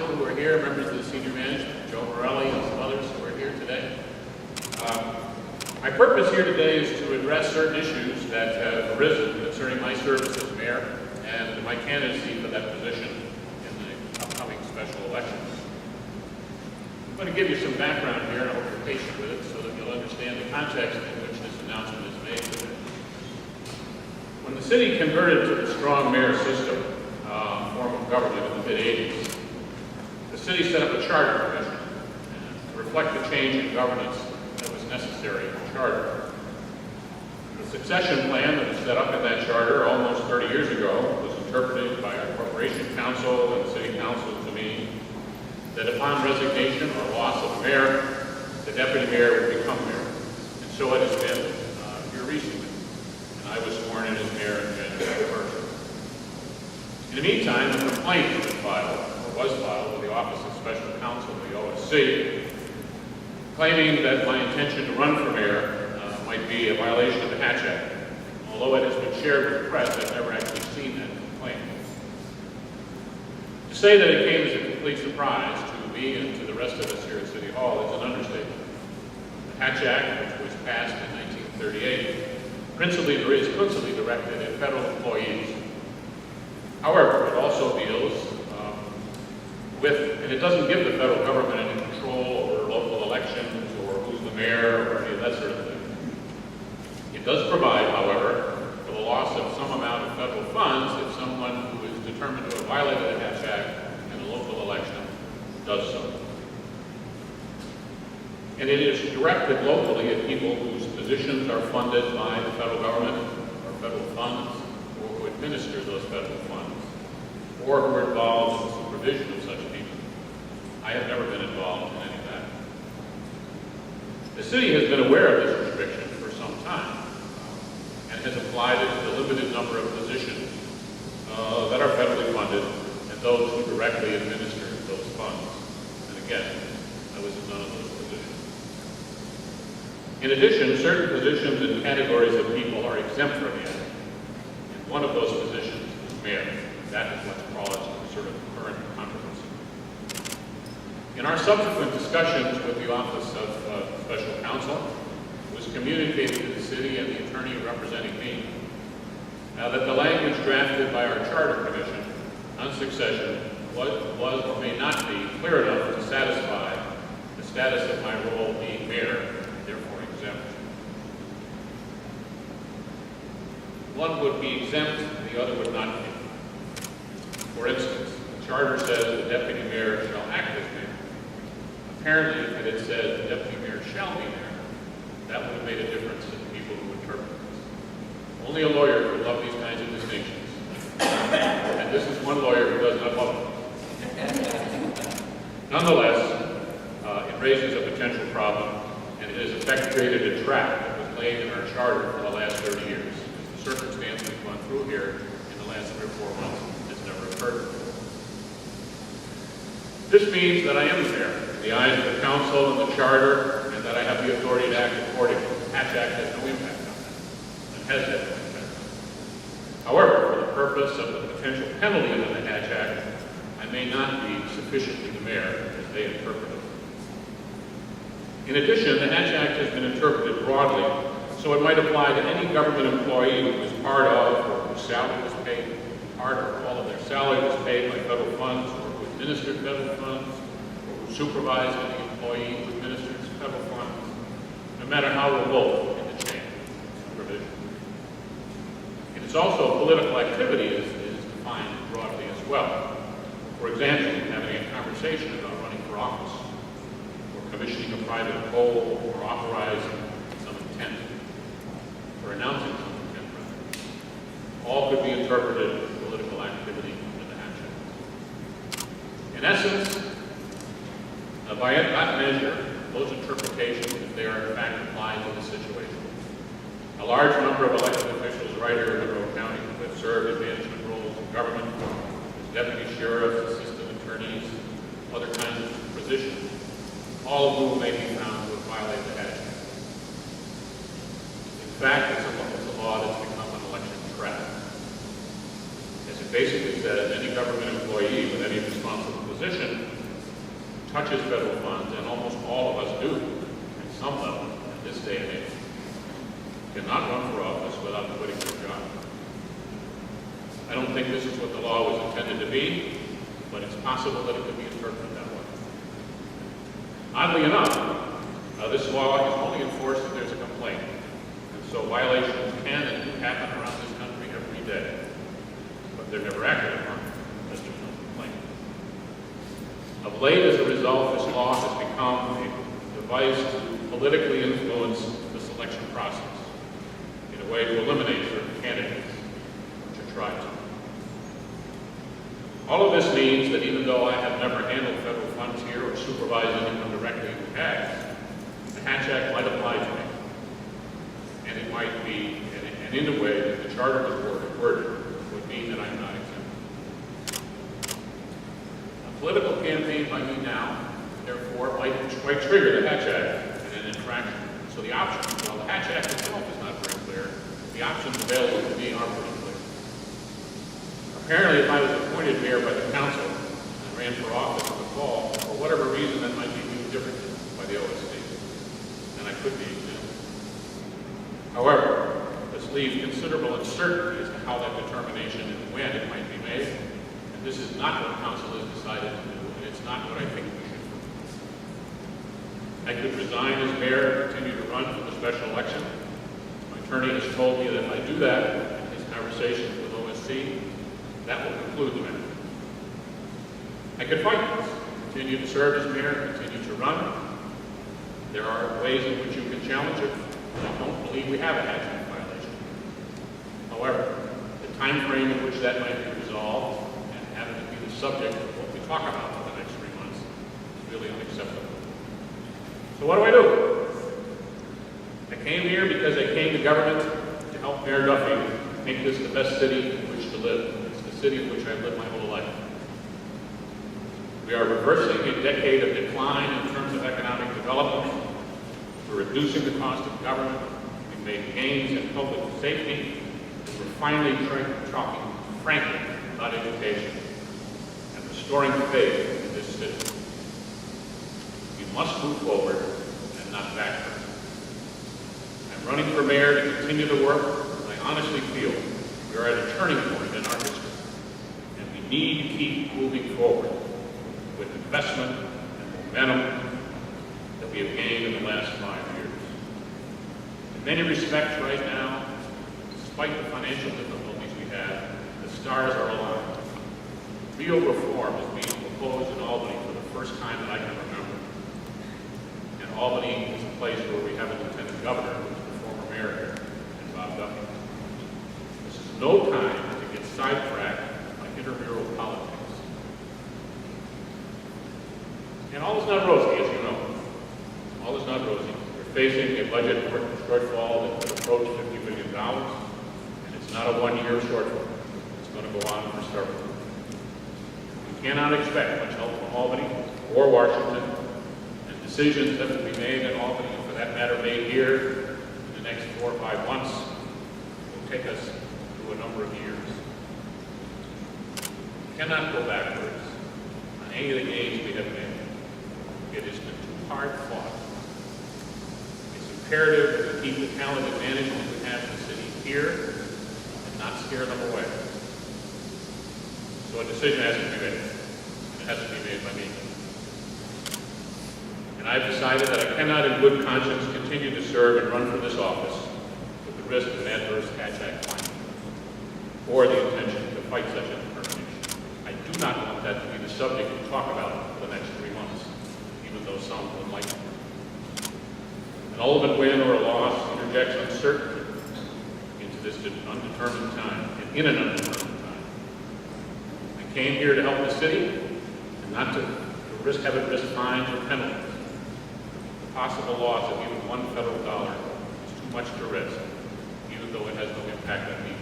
council who are here, members of the senior management, Joe Morelli and some others who are here today. My purpose here today is to address certain issues that have arisen concerning my service as mayor and my candidacy for that position in the upcoming special elections. I'm going to give you some background here, and I hope you're patient with it so that you'll understand the context in which this announcement is made. When the city converted to the strong mayor system, form of government in the mid-'80s, the city set up a charter commission to reflect the change in governance that was necessary in the charter. The succession plan that was set up in that charter almost 30 years ago was interpreted by our corporation council and the city council to mean that upon resignation or loss of the mayor, the deputy mayor would become mayor. And so it has been here recently. And I was sworn in as mayor on January 1st. In the meantime, a complaint has been filed, or was filed, with the Office of Special Counsel, the OSC, claiming that my intention to run for mayor might be a violation of the Hatch Act. Although it has been shared with the press, I've never actually seen that complaint. To say that it came as a complete surprise to me and to the rest of us here at City Hall is an understatement. The Hatch Act, which was passed in 1938, is principally directed at federal employees. However, it also deals with, and it doesn't give the federal government any control over local elections or who's the mayor or any of that sort of thing. It does provide, however, for the loss of some amount of federal funds if someone who is determined to have violated the Hatch Act in a local election does so. And it is directed locally at people whose positions are funded by the federal government or federal funds, or who administer those federal funds, or who are involved in the supervision of such people. I have never been involved in any of that. The city has been aware of this restriction for some time and has applied it to the limited number of positions that are federally funded and those who directly administer those funds. And again, I was in none of those positions. In addition, certain positions and categories of people are exempt from the act. And one of those positions is mayor. That is what's caused sort of current controversy. In our subsequent discussions with the Office of Special Counsel, it was communicated to the city and the attorney representing me that the language drafted by our Charter Commission on succession was or may not be clear enough to satisfy the status of my role being mayor, and therefore exempt. One would be exempt, the other would not be. For instance, the charter says the deputy mayor shall act as mayor. Apparently, if it had said the deputy mayor shall be mayor, that would have made a difference to the people who interpret this. Only a lawyer would love these kinds of distinctions. And this is one lawyer who does not love them. Nonetheless, it raises a potential problem, and it has effectuated a trap that was laid in our charter for the last 30 years. The circumstance we've gone through here in the last 3 or 4 months has never occurred. This means that I am the mayor in the eyes of the council and the charter, and that I have the authority to act accordingly. The Hatch Act has no impact on that, and has had no impact. However, for the purpose of the potential penalty under the Hatch Act, I may not be sufficiently the mayor as they interpret it. In addition, the Hatch Act has been interpreted broadly, so it might apply to any government employee who is part of or whose salary was paid, part or all of their salary was paid by federal funds, or who administered federal funds, or who supervised any employee who administers federal funds, no matter how remote in the chain of supervision. It is also political activity is defined broadly as well. For example, having a conversation about running for office, or commissioning a private poll, or authorizing some intent, or announcing some intent, rather. All could be interpreted as political activity in the Hatch Act. In essence, by that measure, those interpretations, if they are in fact applied to the situation. A large number of elected officials right here in Monroe County who have served in management roles in government, as deputy sheriffs, assistant attorneys, other kinds of positions, all of whom may be found to have violated the Hatch Act. In fact, it's a law that's become an election trap. As it basically says, any government employee with any responsible position touches federal funds, and almost all of us do, at some level, in this day and age, cannot run for office without quitting their job. I don't think this is what the law was intended to be, but it's possible that it could be interpreted that way. Oddly enough, this law is only enforced if there's a complaint, and so violations can and do happen around this country every day, but they're never acted upon unless there's no complaint. Of late, as a result, this law has become a device to politically influence the selection process in a way to eliminate certain candidates, or to try to. All of this means that even though I have never handled federal funds here or supervised anyone directly in the past, the Hatch Act might apply to me. And it might be, and in a way that the charter was worded, would mean that I'm not exempt. A political campaign by me now, therefore, might trigger the Hatch Act and an infraction. So the options, while the Hatch Act itself is not very clear, the options available to me are pretty clear. Apparently, if I was appointed mayor by the council and ran for office in the fall, for whatever reason that might be viewed differently by the OSC, then I could be exempt. However, this leaves considerable uncertainty as to how that determination and when it might be made, and this is not what council has decided to do, and it's not what I think we should do. I could resign as mayor and continue to run for the special election. My attorney has told me that if I do that, in his conversations with OSC, that will conclude the matter. I could fight this, continue to serve as mayor, continue to run. There are ways in which you can challenge it, and I don't believe we have a Hatch Act violation. However, the time frame in which that might be resolved and having to be the subject of what we talk about for the next 3 months is really unacceptable. So what do? I came here because I came to government to help Mayor Duffy make this the best city in which to live. City in which I've lived my whole life. We are reversing a decade of decline in terms of economic development. We're reducing the cost of government. We've made gains in public safety. And we're finally talking frankly about education and restoring faith in this city. We must move forward and not backward. I'm running for mayor to continue the work, and I honestly feel we are at a turning point in our history. We need to keep moving forward with investment and momentum that we have gained in the last 5 years. In many respects right now, despite the financial difficulties we have, the stars are aligned. Real reform is being proposed in Albany for the first time that I can remember. And Albany is a place where we have a lieutenant governor, who is the former mayor here, and Bob Duffy. This is no time to get sidetracked intramural politics. And all is not rosy, as you know. All is not rosy. We're facing a budget shortfall that could approach $50 billion, and it's not a one-year shortfall. It's going to go on for several. We cannot expect much help from Albany or Washington, and decisions that will be made in Albany, for that matter made here in the next 4 or 5 months, will take us through a number of years. Cannot go backwards on any of the gains we have made. It has been too hard fought. It's imperative that we keep the talented management we have in the city here and not scare them away. So a decision has to be made, and it has to be made by me. And I've decided that I cannot in good conscience continue to serve and run for this office with the risk of an adverse Hatch Act finding or the intention to fight such a determination. I do not want that to be the subject we talk about for the next 3 months, even though some would like to. An ultimate win or a loss interjects uncertainty into this undetermined time, and in an undetermined time. I came here to help the city, and not to have it risk fines or penalties. The possible loss of even $1 federal is too much to risk, even though it has no impact on me